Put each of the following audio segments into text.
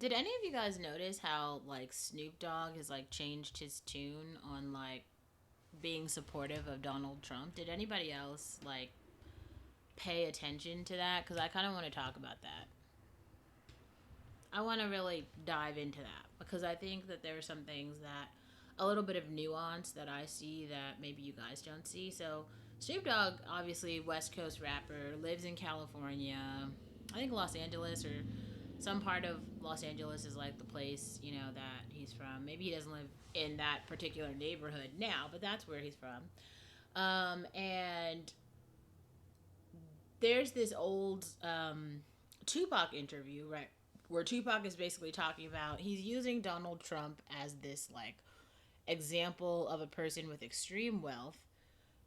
Did any of you guys notice how like Snoop Dogg has like changed his tune on like being supportive of Donald Trump? Did anybody else like pay attention to that? Because I kind of want to talk about that. I want to really dive into that because I think that there are some things that a little bit of nuance that I see that maybe you guys don't see. So Snoop Dogg, obviously West Coast rapper, lives in California. I think Los Angeles or some part of Los Angeles is like the place, that he's from. Maybe he doesn't live in that particular neighborhood now, but that's where he's from. And there's this old Tupac interview, right, where Tupac is basically talking about he's using Donald Trump as this like example of a person with extreme wealth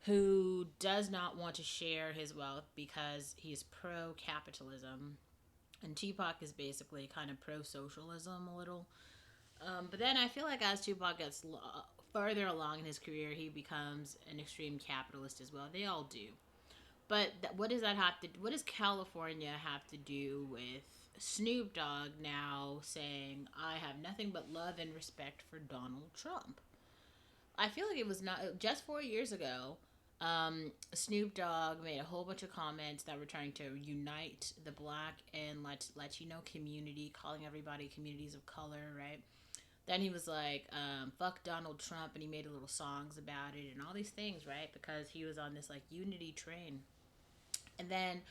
who does not want to share his wealth because he's pro capitalism. And Tupac is basically kind of pro socialism a little. But then I feel like as Tupac gets further along in his career, he becomes an extreme capitalist as well. They all do. But what does that have to? What does California have to do with Snoop Dogg now saying I have nothing but love and respect for Donald Trump? I feel like it was not just 4 years ago. Snoop Dogg made a whole bunch of comments that were trying to unite the Black and Latino community, calling everybody communities of color, right? Then he was like, fuck Donald Trump, and he made little songs about it and all these things, right? Because he was on this like unity train. And then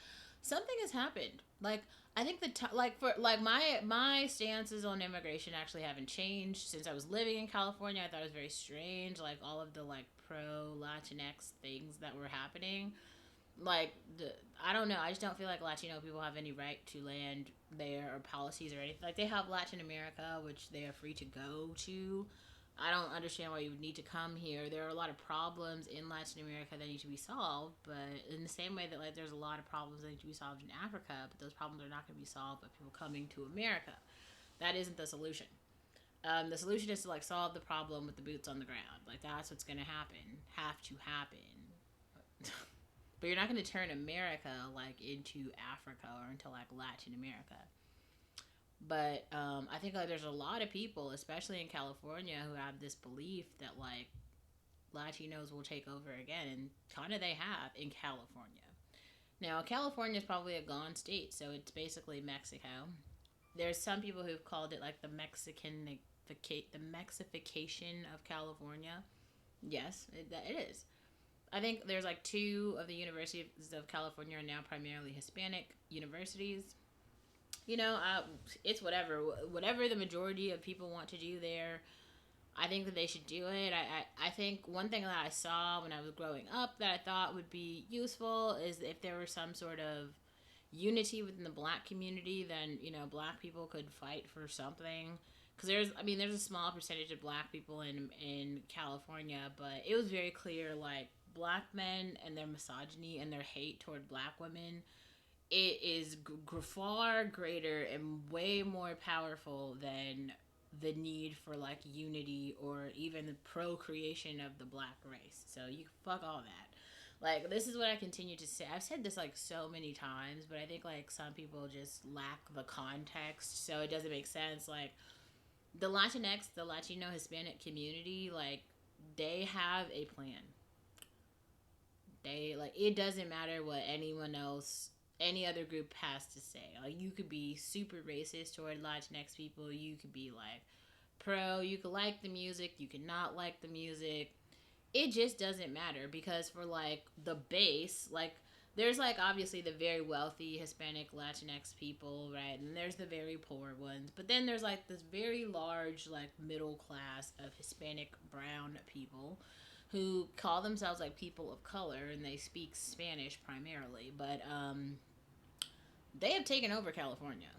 something has happened. Like I think like for like my stances on immigration actually haven't changed since I was living in California. I thought it was very strange, like all of the like pro Latinx things that were happening. Like I don't know. I just don't feel like Latino people have any right to land there or policies or anything. Like they have Latin America, which they are free to go to. I don't understand why you would need to come here. There are a lot of problems in Latin America that need to be solved, but in the same way that like there's a lot of problems that need to be solved in Africa, but those problems are not going to be solved by people coming to America. That isn't the solution. The solution is to like solve the problem with the boots on the ground. Like that's what's going to happen, have to happen. But you're not going to turn America like into Africa or into like Latin America. But I think like there's a lot of people, especially in California, who have this belief that like Latinos will take over again, and kind of they have in California. Now, California is probably a gone state, so it's basically Mexico. There's some people who've called it like the Mexification of California. Yes, it is. I think there's like two of the universities of California are now primarily Hispanic universities. It's whatever the majority of people want to do there. I think that they should do it. I think one thing that I saw when I was growing up that I thought would be useful is if there were some sort of unity within the Black community, then Black people could fight for something. Because there's a small percentage of Black people in California, but it was very clear like Black men and their misogyny and their hate toward Black women, it is far greater and way more powerful than the need for like unity or even the procreation of the Black race. So you fuck all that. Like this is what I continue to say. I've said this like so many times, but I think like some people just lack the context, so it doesn't make sense. Like the Latinx, the Latino Hispanic community, like they have a plan. They like it doesn't matter what anyone else any other group has to say. Like you could be super racist toward Latinx people, you could be like pro, you could like the music, you could not like the music. It just doesn't matter because for like the base, like there's like obviously the very wealthy Hispanic Latinx people, right? And there's the very poor ones. But then there's like this very large like middle class of Hispanic brown people who call themselves like people of color and they speak Spanish primarily, but they have taken over California.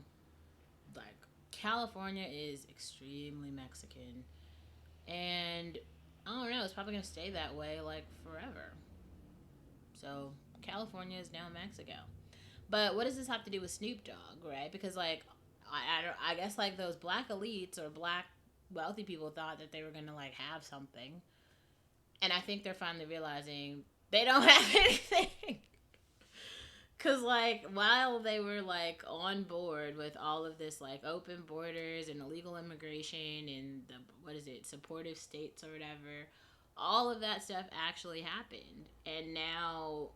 Like California is extremely Mexican, and I don't know. It's probably gonna stay that way like forever. So California is now Mexico. But what does this have to do with Snoop Dogg, right? Because like I guess like those black elites or black wealthy people thought that they were gonna like have something, and I think they're finally realizing they don't have anything. Cause like while they were like on board with all of this like open borders and illegal immigration and the what is it supportive states or whatever, all of that stuff actually happened, and now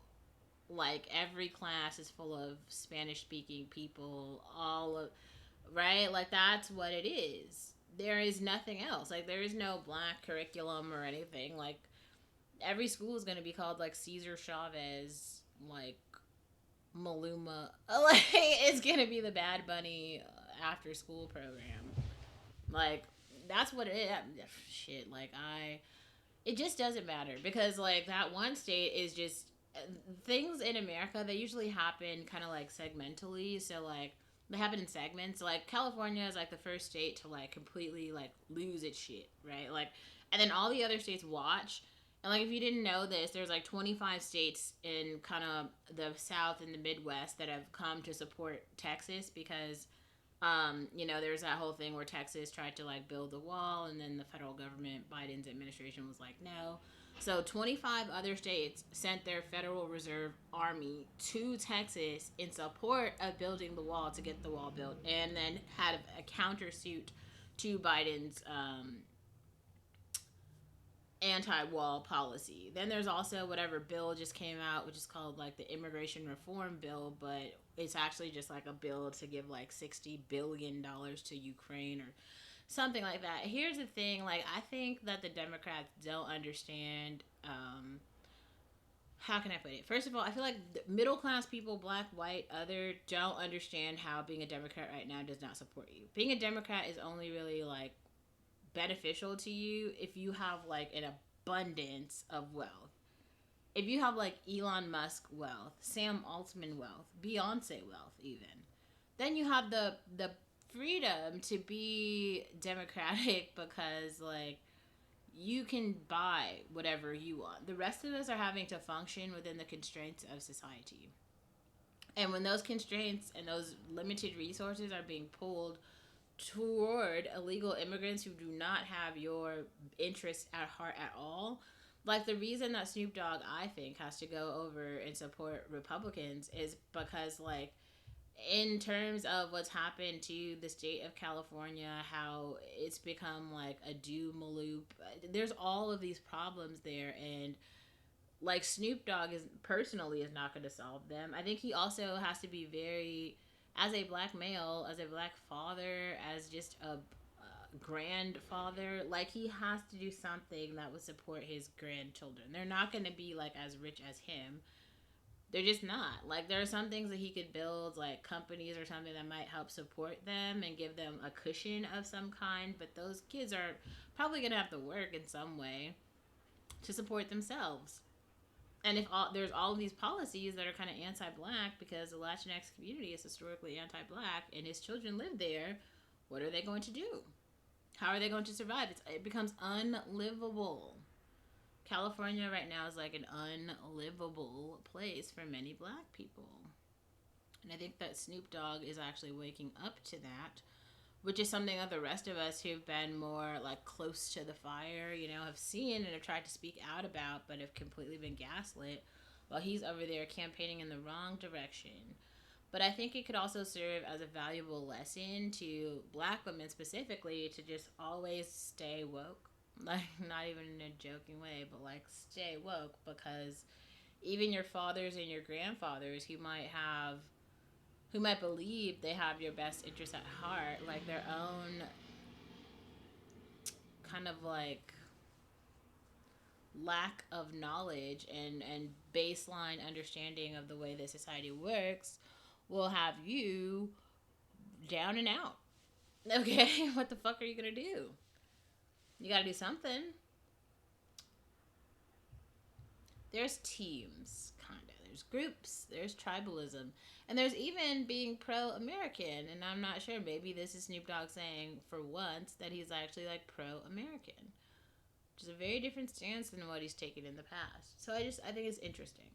like every class is full of Spanish speaking people. All of right, like that's what it is. There is nothing else. Like there is no black curriculum or anything. Like every school is going to be called like Cesar Chavez, like Maluma. Like it's gonna be the Bad Bunny after school program. Like that's what it is. Shit. Like it just doesn't matter because like that one state is just things in America. They usually happen kind of like segmentally. So like they happen in segments. Like California is like the first state to like completely like lose its shit, right? Like, and then all the other states watch. And like if you didn't know this, there's like 25 states in kind of the South and the Midwest that have come to support Texas because there's that whole thing where Texas tried to like build the wall and then the federal government, Biden's administration was like, no. So 25 other states sent their Federal Reserve Army to Texas in support of building the wall to get the wall built, and then had a countersuit to Biden's anti-wall policy. Then there's also whatever bill just came out, which is called like the immigration reform bill, but it's actually just like a bill to give like $60 billion to Ukraine or something like that. Here's the thing, like I think that the Democrats don't understand how can I put it? First of all, I feel like middle class people, black, white, other, don't understand how being a Democrat right now does not support you. Being a Democrat is only really like beneficial to you if you have like an abundance of wealth. If you have like Elon Musk wealth, Sam Altman wealth, Beyonce wealth even, then you have the freedom to be democratic because like you can buy whatever you want. The rest of us are having to function within the constraints of society. And when those constraints and those limited resources are being pulled toward illegal immigrants who do not have your interests at heart at all. Like the reason that Snoop Dogg, I think, has to go over and support Republicans is because, like, in terms of what's happened to the state of California, how it's become like a doom loop. There's all of these problems there, and like Snoop Dogg is personally is not going to solve them. I think he also has to be very, as a black male, as a black father, as just a grandfather, like he has to do something that would support his grandchildren. They're not going to be like as rich as him. They're just not. Like there are some things that he could build, like companies or something that might help support them and give them a cushion of some kind, but those kids are probably going to have to work in some way to support themselves. And if there's all of these policies that are kind of anti-black because the Latinx community is historically anti-black and his children live there, what are they going to do? How are they going to survive? It becomes unlivable. California right now is like an unlivable place for many black people. And I think that Snoop Dogg is actually waking up to that, which is something that the rest of us who've been more like close to the fire, have seen and have tried to speak out about, but have completely been gaslit while he's over there campaigning in the wrong direction. But I think it could also serve as a valuable lesson to black women specifically to just always stay woke. Like, not even in a joking way, but like stay woke, because even your fathers and your grandfathers who might believe they have your best interests at heart, like their own kind of like lack of knowledge and baseline understanding of the way that society works, will have you down and out. Okay, what the fuck are you gonna do? You gotta do something. There's teams, kinda. There's groups, there's tribalism, and there's even being pro-American. And I'm not sure, maybe this is Snoop Dogg saying for once that he's actually like pro-American, which is a very different stance than what he's taken in the past. So I think it's interesting.